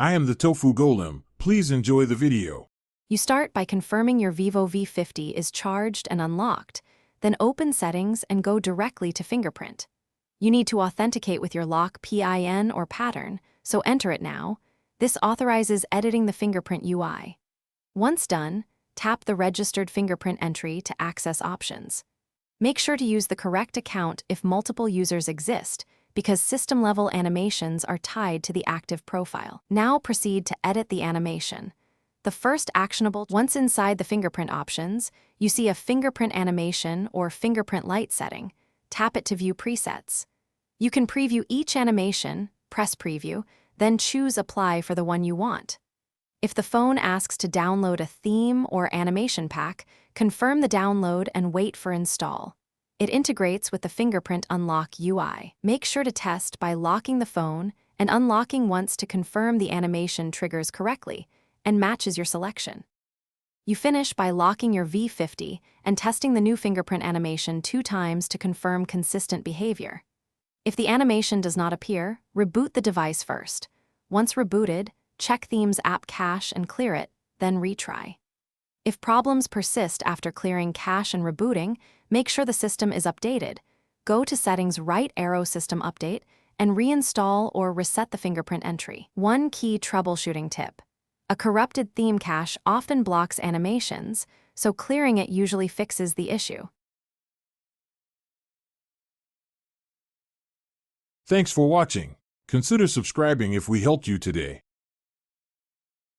I am the Tofu Golem. Please enjoy the video. You start by confirming your Vivo V50 is charged and unlocked, then open Settings and go directly to Fingerprint. You need to authenticate with your lock PIN or pattern, so enter it now. This authorizes editing the fingerprint UI. Once done, tap the registered fingerprint entry to access options. Make sure to use the correct account if multiple users exist, because system-level animations are tied to the active profile. Now proceed to edit the animation. The first actionable, once inside the fingerprint options, you see a fingerprint animation or fingerprint light setting. Tap it to view presets. You can preview each animation, press preview, then choose apply for the one you want. If the phone asks to download a theme or animation pack, confirm the download and wait for install. It integrates with the fingerprint unlock UI. Make sure to test by locking the phone and unlocking once to confirm the animation triggers correctly and matches your selection. You finish by locking your V50 and testing the new fingerprint animation 2 times to confirm consistent behavior. If the animation does not appear, reboot the device first. Once rebooted, check Themes app cache and clear it, then retry. If problems persist after clearing cache and rebooting, make sure the system is updated. Go to Settings, right arrow System Update, and reinstall or reset the fingerprint entry. One key troubleshooting tip. A corrupted theme cache often blocks animations, so clearing it usually fixes the issue. Thanks for watching. Consider subscribing if we helped you today.